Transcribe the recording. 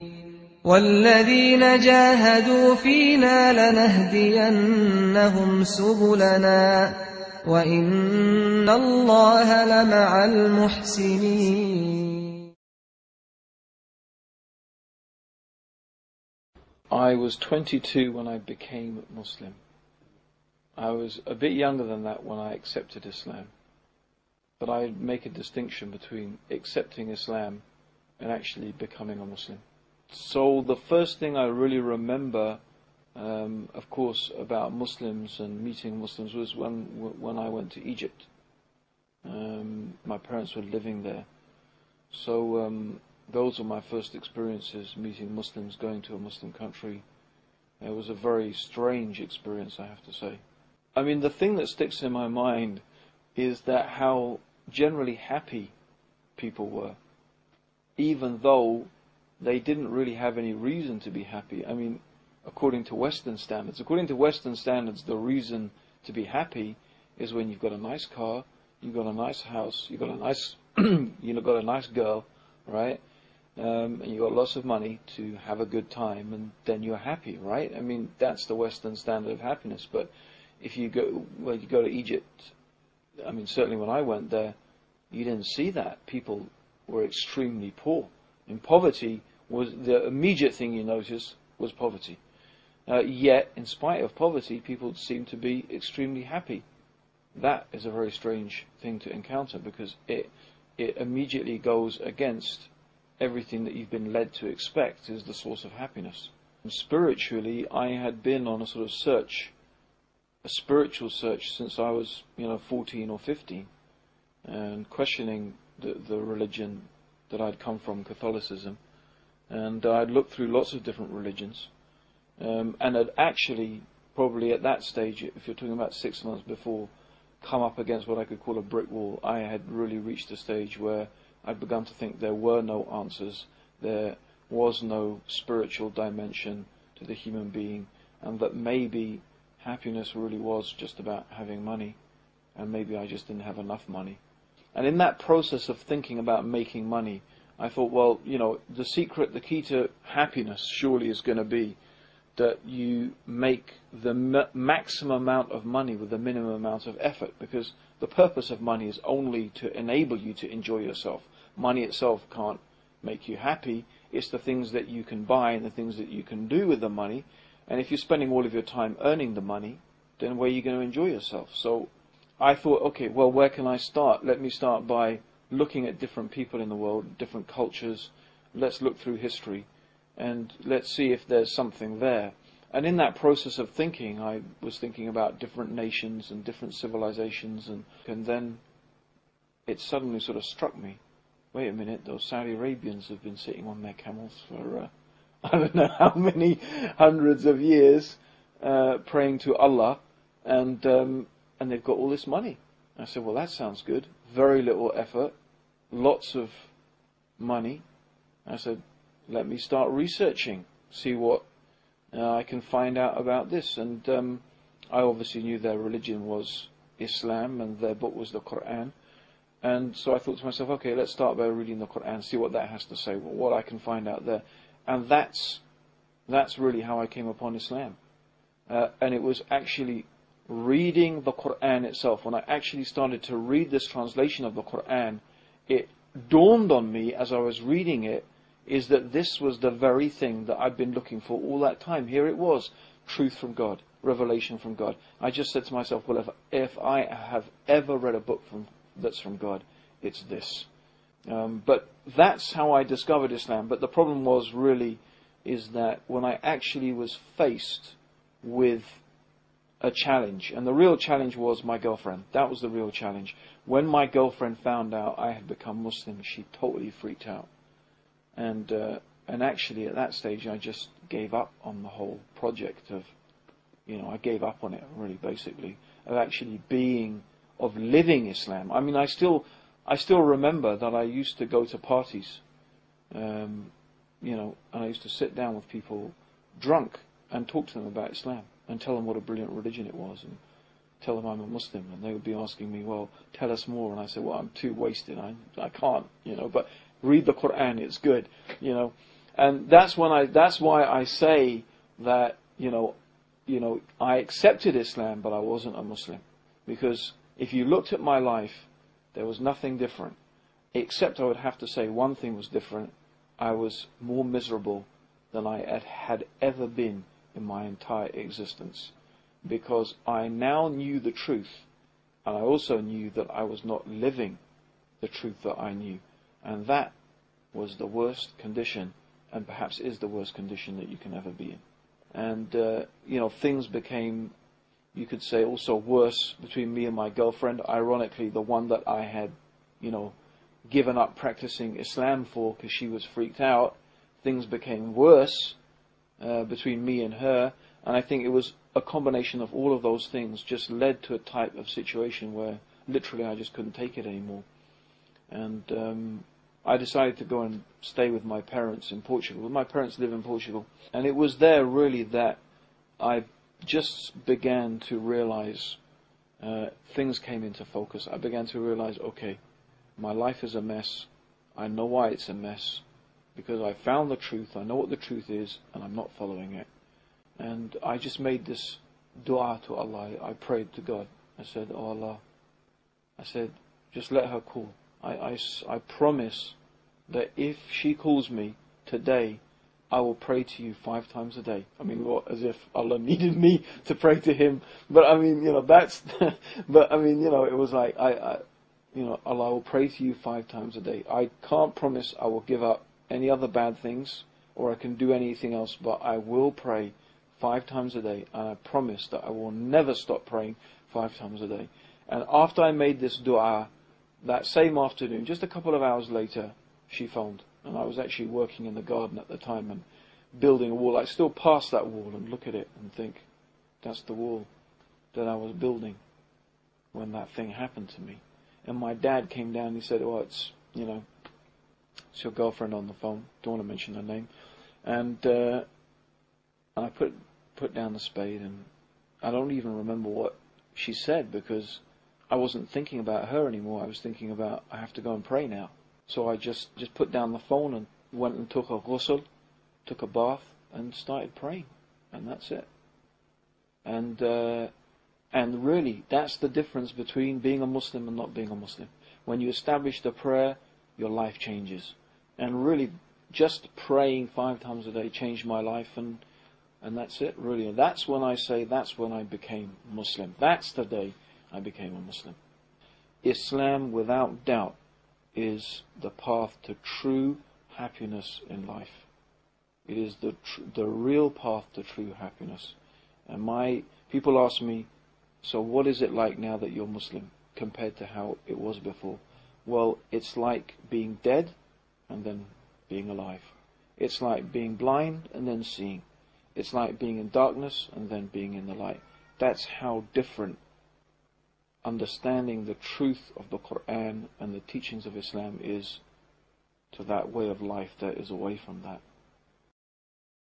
وَالَّذِينَ جَاهَدُوا فِينَا لَنَهْدِيَنَّهُمْ سُبُلَنَا وَإِنَّ اللَّهَ لَمَعَ الْمُحْسِنِينَ. I was 22 when I became Muslim. I was a bit younger than that when I accepted Islam. But I make a distinction between accepting Islam and actually becoming a Muslim. So the first thing I really remember, of course, about Muslims and meeting Muslims was when I went to Egypt. My parents were living there. So those were my first experiences, meeting Muslims, going to a Muslim country. It was a very strange experience, I have to say. I mean, the thing that sticks in my mind is that how generally happy people were, even though they didn't really have any reason to be happy. I mean, according to Western standards. According to Western standards, the reason to be happy is when you've got a nice car, you've got a nice house, you've got a nice, got a nice girl, right? And you've got lots of money to have a good time, and then you're happy, right? I mean, that's the Western standard of happiness. But if you go to Egypt, I mean, certainly when I went there, you didn't see that. People were extremely poor. In poverty was the immediate thing you notice was poverty. Yet, in spite of poverty, people seem to be extremely happy. That is a very strange thing to encounter, because it immediately goes against everything that you've been led to expect is the source of happiness. And spiritually, I had been on a sort of search, a spiritual search, since I was 14 or 15, and questioning the religion that I'd come from, Catholicism, and I'd looked through lots of different religions, and had actually, probably at that stage, if you're talking about 6 months before, come up against what I could call a brick wall. I had really reached a stage where I'd begun to think there were no answers, there was no spiritual dimension to the human being, and that maybe happiness really was just about having money, and maybe I just didn't have enough money. And in that process of thinking about making money, I thought, well, the secret, the key to happiness surely is going to be that you make the maximum amount of money with the minimum amount of effort, because the purpose of money is only to enable you to enjoy yourself. Money itself can't make you happy. It's the things that you can buy and the things that you can do with the money. And if you're spending all of your time earning the money, then where are you going to enjoy yourself? So I thought, okay, well, where can I start? Let me start by looking at different people in the world, different cultures. Let's look through history, and let's see if there's something there. And in that process of thinking, I was thinking about different nations and different civilizations, and then it suddenly sort of struck me, wait a minute, those Saudi Arabians have been sitting on their camels for I don't know how many hundreds of years, praying to Allah, and they've got all this money. I said, well, that sounds good. Very little effort, lots of money. I said, let me start researching, see what I can find out about this. And I obviously knew their religion was Islam, and their book was the Quran. And so I thought to myself, okay, let's start by reading the Quran, see what that has to say, what I can find out there. And that's really how I came upon Islam. And it was actually reading the Quran itself. When I actually started to read this translation of the Quran, it dawned on me as I was reading it, is that this was the very thing that I'd been looking for all that time. Here it was, truth from God, revelation from God. I just said to myself, well, if I have ever read a book that's from God, it's this. But that's how I discovered Islam. But the problem was really is that when I actually was faced with a challenge, and the real challenge was my girlfriend. That was the real challenge. When my girlfriend found out I had become Muslim, she totally freaked out. And actually at that stage I just gave up on the whole project of, I gave up on it really, basically, of actually living Islam. I mean, I still remember that I used to go to parties, and I used to sit down with people drunk and talk to them about Islam and tell them what a brilliant religion it was and tell them I'm a Muslim, and they would be asking me, well, tell us more. And I said, well, I'm too wasted, I can't, but read the Quran, it's good, And that's why I say that, I accepted Islam, but I wasn't a Muslim. Because if you looked at my life, there was nothing different. Except I would have to say one thing was different. I was more miserable than I had ever been in my entire existence. Because I now knew the truth, and I also knew that I was not living the truth that I knew. And that was the worst condition, and perhaps is the worst condition that you can ever be in. And, things became, you could say, also worse between me and my girlfriend. Ironically, the one that I had, given up practicing Islam for because she was freaked out. Things became worse between me and her. And I think it was a combination of all of those things just led to a type of situation where literally I just couldn't take it anymore. And I decided to go and stay with my parents in Portugal. My parents live in Portugal. And it was there really that I just began to realize things came into focus. I began to realize, okay, my life is a mess. I know why it's a mess. Because I found the truth. I know what the truth is, and I'm not following it. And I just made this dua to Allah. I prayed to God. I said, oh Allah, I said, just let her call. I promise that if she calls me today, I will pray to you 5 times a day. I mean, what, as if Allah needed me to pray to Him. But I mean, that's, but I mean, it was like, Allah will pray to you 5 times a day. I can't promise I will give up any other bad things, or I can do anything else, but I will pray 5 times a day, and I promise that I will never stop praying 5 times a day. And after I made this dua, that same afternoon, just a couple of hours later, she phoned. And I was actually working in the garden at the time and building a wall. I still pass that wall and look at it and think, that's the wall that I was building when that thing happened to me. And my dad came down and he said, oh, it's your girlfriend on the phone. Don't want to mention her name. And I put down the spade, and I don't even remember what she said because I wasn't thinking about her anymore. I was thinking about, I have to go and pray now. So I just put down the phone and went and took a ghusl, took a bath, and started praying. And that's it. And really, that's the difference between being a Muslim and not being a Muslim. When you establish the prayer, your life changes. And really, just praying 5 times a day changed my life, and that's it, really. And that's when I say, that's when I became Muslim. That's the day I became a Muslim. Islam, without doubt, is the path to true happiness in life. It is the real path to true happiness. And people ask me, so what is it like now that you're Muslim compared to how it was before? Well, it's like being dead and then being alive. It's like being blind and then seeing. It's like being in darkness and then being in the light. That's how different understanding the truth of the Quran and the teachings of Islam is to that way of life that is away from that.